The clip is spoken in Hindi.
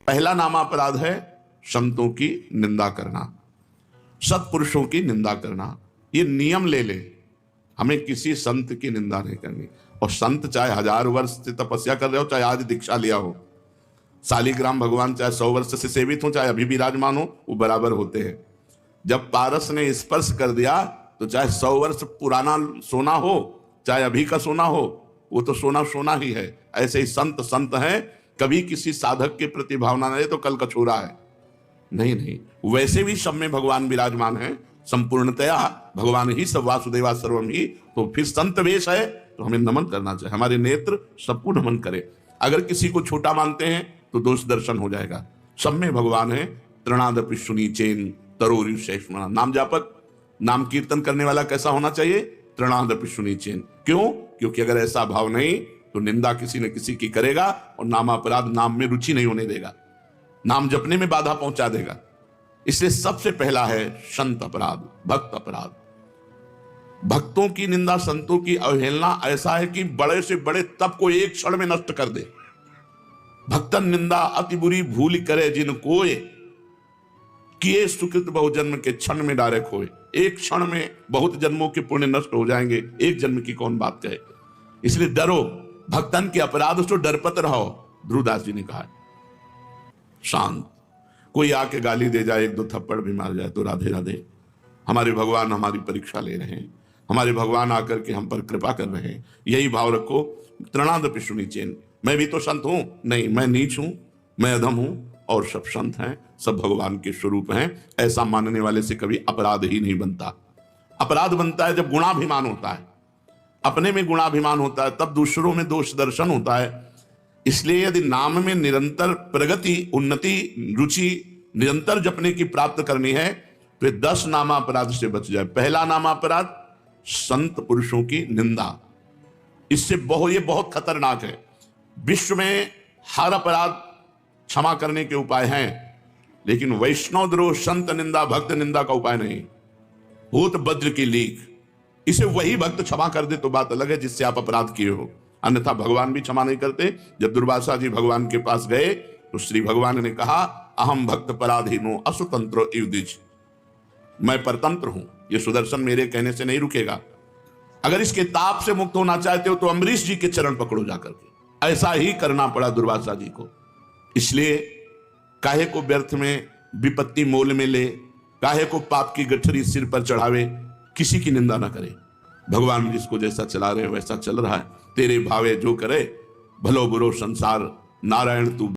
पहला नामापराध है संतों की निंदा करना, सत्पुरुषों की निंदा करना। ये नियम ले ले, हमें किसी संत की निंदा नहीं करनी। और संत चाहे 1000 वर्ष से तपस्या कर रहे हो, चाहे आज दीक्षा लिया हो, शालिग्राम भगवान चाहे 100 वर्ष से सेवित हो, चाहे अभी विराजमान हो, वो बराबर होते हैं। जब पारस ने स्पर्श कर दिया तो चाहे 100 वर्ष पुराना सोना हो, चाहे अभी का सोना हो, वो तो सोना सोना ही है। ऐसे ही संत संत हैं, कभी किसी साधक के प्रति भावना नहीं तो कल कछोरा है। नहीं नहीं, वैसे भी सब में भगवान विराजमान है, संपूर्णतया भगवान ही सब, वासुदेवा सर्वम ही। तो फिर संत वेश है तो हमें नमन करना चाहिए, हमारे नेत्र सबको नमन करे। अगर किसी को छोटा मानते हैं तो दोष दर्शन हो जाएगा। सब में भगवान है। तृणादपि सुनीचेन तरोरि शेषमणा। नाम जापक, नाम कीर्तन करने वाला कैसा होना चाहिए? तृणादपि सुनीचेन। क्यों? क्योंकि अगर ऐसा भाव नहीं तो निंदा किसी न किसी की करेगा और नामापराध, नाम में रुचि नहीं होने देगा, नाम जपने में बाधा पहुंचा देगा। इसलिए सबसे पहला है संत अपराध, भक्त अपराध। भक्तों की निंदा, संतों की अवहेलना ऐसा है कि बड़े से बड़े तप को एक क्षण में नष्ट कर दे। भक्तन निंदा अति बुरी भूल करे जिन कोय, किए सुकृत बहुजन्म के क्षण में डारे खोए। एक क्षण में बहुत जन्मों के पुण्य नष्ट हो जाएंगे, एक जन्म की कौन बात कहे। इसलिए डरो, भक्तन के अपराध से डरपत रहो, ध्रुवदास जी ने कहा। शांत, कोई आके गाली दे जाए, 1-2 थप्पड़ भी मार जाए तो राधे राधे। हमारे भगवान हमारी परीक्षा ले रहे हैं, हमारे भगवान आकर के हम पर कृपा कर रहे हैं, यही भाव रखो। तृणादपि सुनीचेन। मैं भी तो संत हूं? नहीं, मैं नीच हूं, मैं अधम हूं, और सब संत हैं, सब भगवान के स्वरूप हैं। ऐसा मानने वाले से कभी अपराध ही नहीं बनता। अपराध बनता है जब गुणाभिमान होता है, अपने में गुणाभिमान होता है, तब दूसरों में दोष दर्शन होता है। इसलिए यदि नाम में निरंतर प्रगति, उन्नति, रुचि निरंतर जपने की प्राप्त करनी है तो 10 नामापराध से बच जाए। पहला नामापराध संत पुरुषों की निंदा। इससे ये बहुत खतरनाक है। विश्व में हर अपराध क्षमा करने के उपाय हैं, लेकिन वैष्णव द्रोह, संत निंदा, भक्त निंदा का उपाय नहीं। भूत वज्र की लीक, इसे वही भक्त क्षमा कर दे तो बात अलग है जिससे आप अपराध किए हो, अन्यथा भगवान भी क्षमा नहीं करते। जब दुर्वासा जी भगवान के पास गए तो श्री भगवान ने कहा, अहम भक्त पराधीनो असुतंत्रो इव द्विज। मैं परतंत्र हूं, ये सुदर्शन मेरे कहने से नहीं रुकेगा। अगर इसके ताप से मुक्त होना चाहते हो तो अम्बरीश जी के चरण पकड़ो जाकर के। ऐसा ही करना पड़ा दुर्वासा जी को। इसलिए काहे को व्यर्थ में विपत्ति मोल में ले, काहे को पाप की गठरी सिर पर चढ़ावे, किसी की निंदा ना करे। भगवान जिसको जैसा चला रहे वैसा चल रहा है। तेरे भावे जो करे, भलो बुरो संसार, नारायण तू